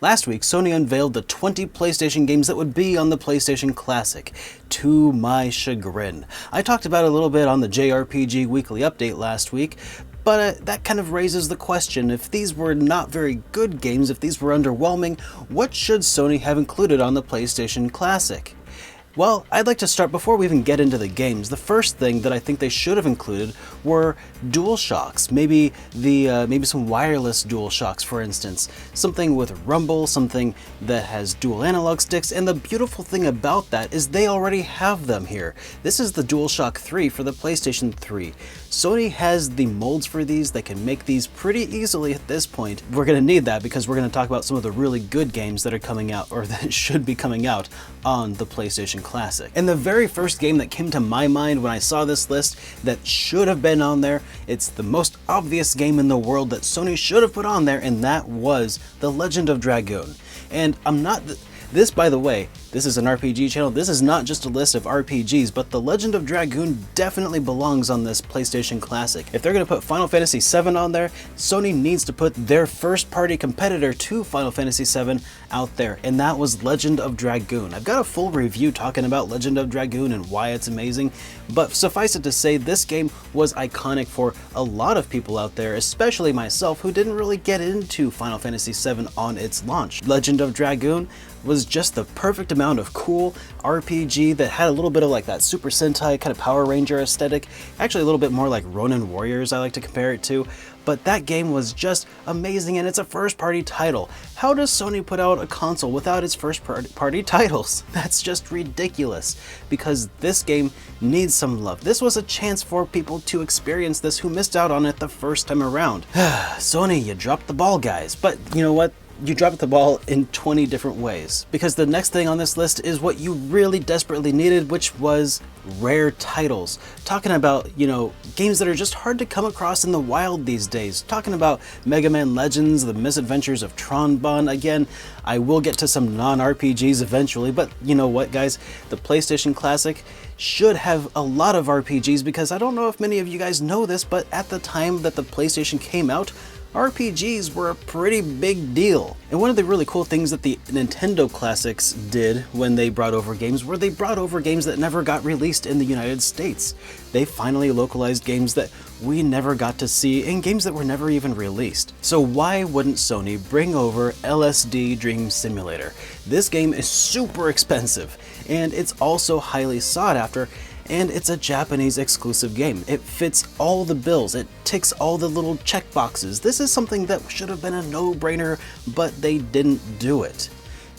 Last week, Sony unveiled the 20 PlayStation games that would be on the PlayStation Classic, to my chagrin. I talked about it a little bit on the JRPG Weekly Update last week, but that kind of raises the question, if these were not very good games, if these were underwhelming, what should Sony have included on the PlayStation Classic? Well, I'd like to start before we even get into the games. The first thing that I think they should have included were DualShocks. Maybe some wireless DualShocks, for instance. Something with rumble, something that has dual analog sticks, and the beautiful thing about that is they already have them here. This is the DualShock 3 for the PlayStation 3. Sony has the molds for these. They can make these pretty easily at this point. We're going to need that because we're going to talk about some of the really good games that are coming out, or that should be coming out, on the PlayStation Classic. And the very first game that came to my mind when I saw this list that should have been on there, it's the most obvious game in the world that Sony should have put on there, and that was The Legend of Dragoon. And this, by the way, this is an RPG channel. This is not just a list of RPGs, but The Legend of Dragoon definitely belongs on this PlayStation Classic. If they're going to put Final Fantasy VII on there, Sony needs to put their first-party competitor to Final Fantasy VII out there, and that was Legend of Dragoon. I've got a full review talking about Legend of Dragoon and why it's amazing, but suffice it to say, this game was iconic for a lot of people out there, especially myself, who didn't really get into Final Fantasy VII on its launch. Legend of Dragoon was just the perfect amount of cool RPG that had a little bit of like that Super Sentai kind of Power Ranger aesthetic, actually a little bit more like Ronin Warriors I like to compare it to, but that game was just amazing, and it's a first-party title. How does Sony put out a console without its first-party titles? That's just ridiculous, because this game needs some love. This was a chance for people to experience this who missed out on it the first time around. Sony, you dropped the ball, guys, but you know what? You dropped the ball in 20 different ways, because the next thing on this list is what you really desperately needed, which was rare titles. Talking about, games that are just hard to come across in the wild these days. Talking about Megaman Legends, the Misadventures of Tronn Bonn. Again, I will get to some non-RPGs eventually, but you know what, guys? The PlayStation Classic should have a lot of RPGs, because I don't know if many of you guys know this, but at the time that the PlayStation came out, RPGs were a pretty big deal. And one of the really cool things that the Nintendo Classics did when they brought over games were they brought over games that never got released in the United States. They finally localized games that we never got to see, and games that were never even released. So why wouldn't Sony bring over LSD Dream Emulator? This game is super expensive, and it's also highly sought after, and it's a Japanese exclusive game. It fits all the bills, it ticks all the little check boxes. This is something that should have been a no-brainer, but they didn't do it.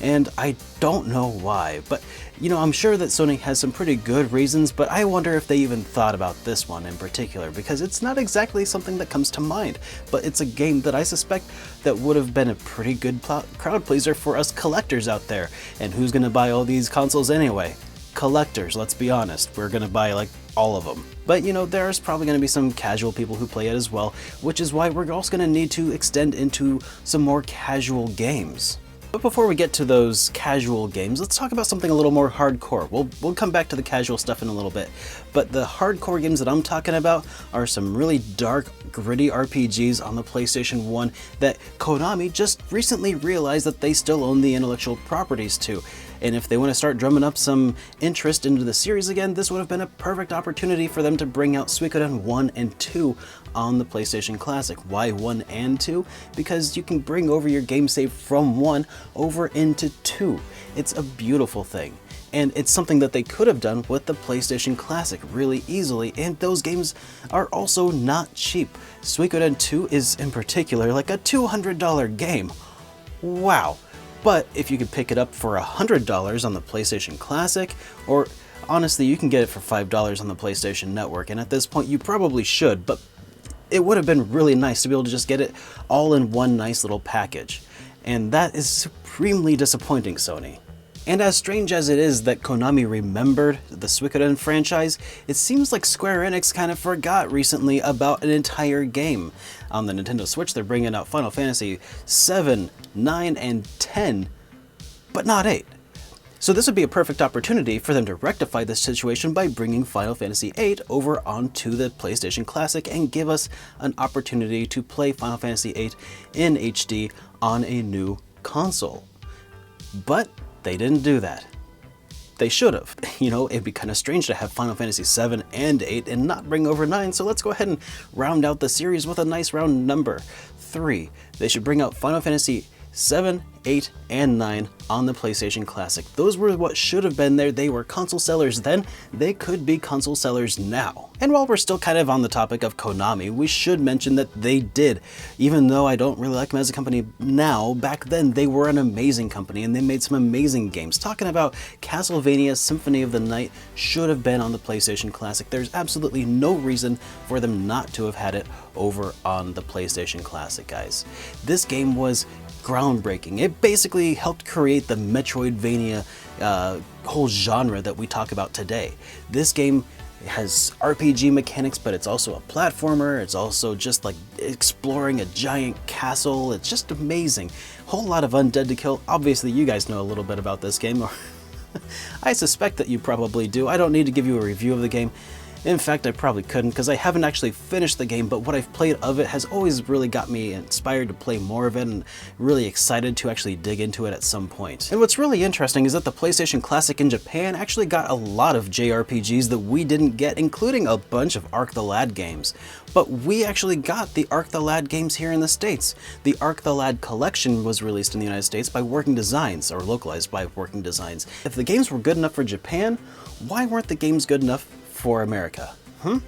And I don't know why, but I'm sure that Sony has some pretty good reasons, but I wonder if they even thought about this one in particular, because it's not exactly something that comes to mind, but it's a game that I suspect that would have been a pretty good crowd pleaser for us collectors out there. And who's gonna buy all these consoles anyway? Collectors, let's be honest. We're gonna buy like all of them. But there's probably gonna be some casual people who play it as well, which is why we're also gonna need to extend into some more casual games. But before we get to those casual games, let's talk about something a little more hardcore. We'll come back to the casual stuff in a little bit, but the hardcore games that I'm talking about are some really dark, gritty RPGs on the PlayStation 1 that Konami just recently realized that they still own the intellectual properties to. And if they want to start drumming up some interest into the series again, this would have been a perfect opportunity for them to bring out Suikoden 1 and 2 on the PlayStation Classic. Why 1 and 2? Because you can bring over your game save from 1 over into 2. It's a beautiful thing. And it's something that they could have done with the PlayStation Classic really easily, and those games are also not cheap. Suikoden 2 is in particular like a $200 game. Wow. But if you could pick it up for $100 on the PlayStation Classic, or honestly, you can get it for $5 on the PlayStation Network, and at this point you probably should, but it would have been really nice to be able to just get it all in one nice little package. And that is supremely disappointing, Sony. And as strange as it is that Konami remembered the Suikoden franchise, it seems like Square Enix kind of forgot recently about an entire game. On the Nintendo Switch, they're bringing out Final Fantasy VII, 9, and 10, but not 8. So this would be a perfect opportunity for them to rectify this situation by bringing Final Fantasy VIII over onto the PlayStation Classic and give us an opportunity to play Final Fantasy VIII in HD on a new console. But they didn't do that. They should have. You know, it'd be kind of strange to have Final Fantasy VII and VIII and not bring over 9, so let's go ahead and round out the series with a nice round number, 3. They should bring out Final Fantasy VII, 8, and 9 on the PlayStation Classic. Those were what should have been there. They were console sellers then, they could be console sellers now. And while we're still kind of on the topic of Konami, we should mention that they did. Even though I don't really like them as a company now, back then they were an amazing company and they made some amazing games. Talking about Castlevania Symphony of the Night should have been on the PlayStation Classic. There's absolutely no reason for them not to have had it over on the PlayStation Classic, guys. This game was groundbreaking. It basically helped create the Metroidvania whole genre that we talk about today. This game has RPG mechanics, but it's also a platformer. It's also just like exploring a giant castle. It's just amazing. Whole lot of undead to kill. Obviously, you guys know a little bit about this game, or I suspect that you probably do. I don't need to give you a review of the game. In fact, I probably couldn't because I haven't actually finished the game, but what I've played of it has always really got me inspired to play more of it and really excited to actually dig into it at some point. And what's really interesting is that the PlayStation Classic in Japan actually got a lot of JRPGs that we didn't get, including a bunch of Arc the Lad games. But we actually got the Arc the Lad games here in the States. The Arc the Lad collection was released in the United States by Working Designs, or localized by Working Designs. If the games were good enough for Japan, why weren't the games good enough for America?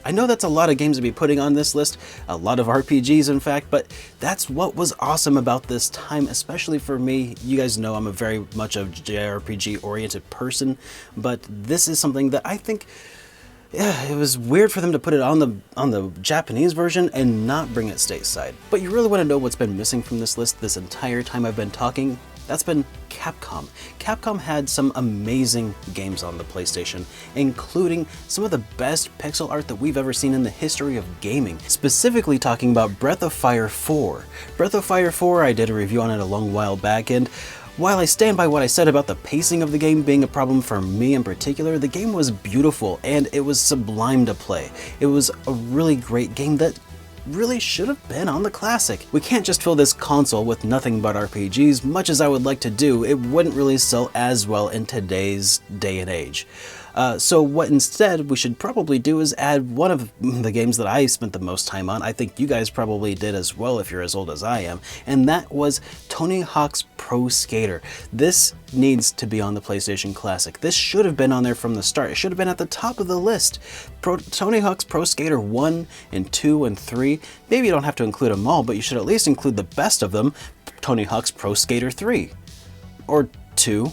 I know that's a lot of games to be putting on this list, a lot of RPGs in fact, but that's what was awesome about this time, especially for me. You guys know I'm a very much a JRPG oriented person, but this is something that I think, yeah, it was weird for them to put it on the Japanese version and not bring it stateside. But you really want to know what's been missing from this list this entire time I've been talking? That's been Capcom. Capcom had some amazing games on the PlayStation, including some of the best pixel art that we've ever seen in the history of gaming. Specifically talking about Breath of Fire 4. Breath of Fire 4, I did a review on it a long while back, and while I stand by what I said about the pacing of the game being a problem for me in particular, the game was beautiful and it was sublime to play. It was a really great game that really should have been on the Classic. We can't just fill this console with nothing but RPGs. Much as I would like to do, it wouldn't really sell as well in today's day and age. So what instead we should probably do is add one of the games that I spent the most time on. I think you guys probably did as well if you're as old as I am, and that was Tony Hawk's Pro Skater. This needs to be on the PlayStation Classic. This should have been on there from the start. It should have been at the top of the list. Tony Hawk's Pro Skater 1 and 2 and 3. Maybe you don't have to include them all, but you should at least include the best of them, Tony Hawk's Pro Skater 3. Or 2.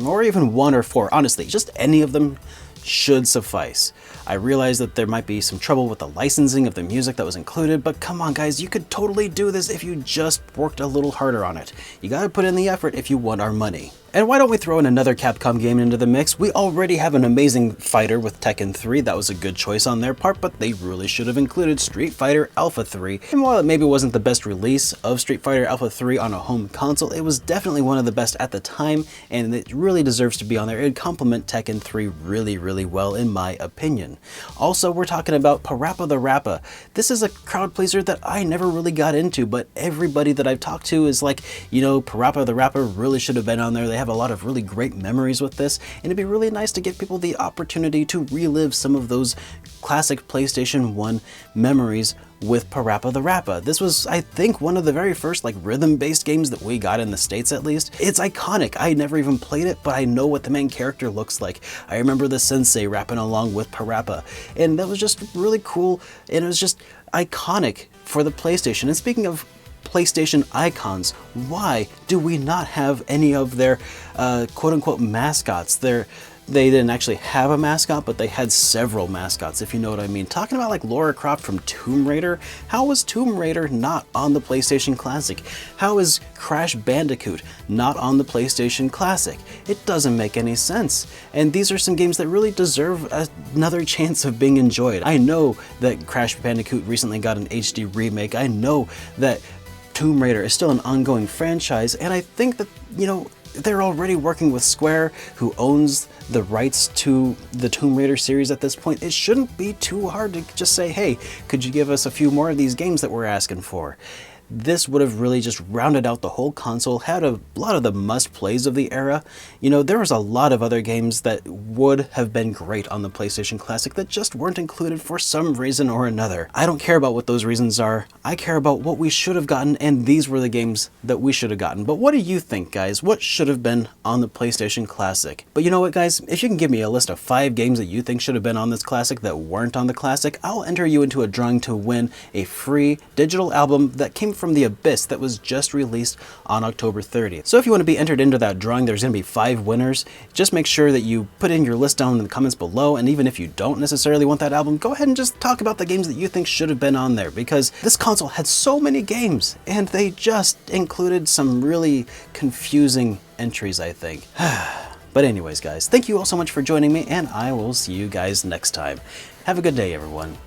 Or even 1 or 4. Honestly, just any of them should suffice. I realize that there might be some trouble with the licensing of the music that was included, but come on guys, you could totally do this if you just worked a little harder on it. You gotta put in the effort if you want our money. And why don't we throw in another Capcom game into the mix? We already have an amazing fighter with Tekken 3. That was a good choice on their part, but they really should have included Street Fighter Alpha 3. And while it maybe wasn't the best release of Street Fighter Alpha 3 on a home console, it was definitely one of the best at the time, and it really deserves to be on there. It'd complement Tekken 3 really, really well in my opinion. Also, we're talking about Parappa the Rappa. This is a crowd pleaser that I never really got into, but everybody that I've talked to is like, you know, Parappa the Rappa really should have been on there. They have a lot of really great memories with this, and it'd be really nice to give people the opportunity to relive some of those classic PlayStation 1 memories with Parappa the Rappa. This was, I think, one of the very first like rhythm-based games that we got in the States at least. It's iconic. I never even played it, but I know what the main character looks like. I remember the sensei rapping along with Parappa, and that was just really cool, and it was just iconic for the PlayStation. And speaking of PlayStation icons, why do we not have any of their quote-unquote mascots? They didn't actually have a mascot, but they had several mascots, if you know what I mean. Talking about like Lara Croft from Tomb Raider, how was Tomb Raider not on the PlayStation Classic? How is Crash Bandicoot not on the PlayStation Classic? It doesn't make any sense. And these are some games that really deserve another chance of being enjoyed. I know that Crash Bandicoot recently got an HD remake. I know that Tomb Raider is still an ongoing franchise, and I think that, you know, they're already working with Square, who owns the rights to the Tomb Raider series at this point. It shouldn't be too hard to just say, hey, could you give us a few more of these games that we're asking for? this would have really just rounded out the whole console, had a lot of the must-plays of the era. You know, there was a lot of other games that would have been great on the PlayStation Classic that just weren't included for some reason or another. I don't care about what those reasons are. I care about what we should have gotten, and these were the games that we should have gotten. But what do you think, guys? What should have been on the PlayStation Classic? But you know what, guys? If you can give me a list of 5 games that you think should have been on this Classic that weren't on the Classic, I'll enter you into a drawing to win a free digital album that came from the Abyss that was just released on October 30th. So if you want to be entered into that drawing, there's going to be 5 winners. Just make sure that you put in your list down in the comments below, and even if you don't necessarily want that album, go ahead and just talk about the games that you think should have been on there, because this console had so many games, and they just included some really confusing entries, I think. But anyways, guys, thank you all so much for joining me, and I will see you guys next time. Have a good day, everyone.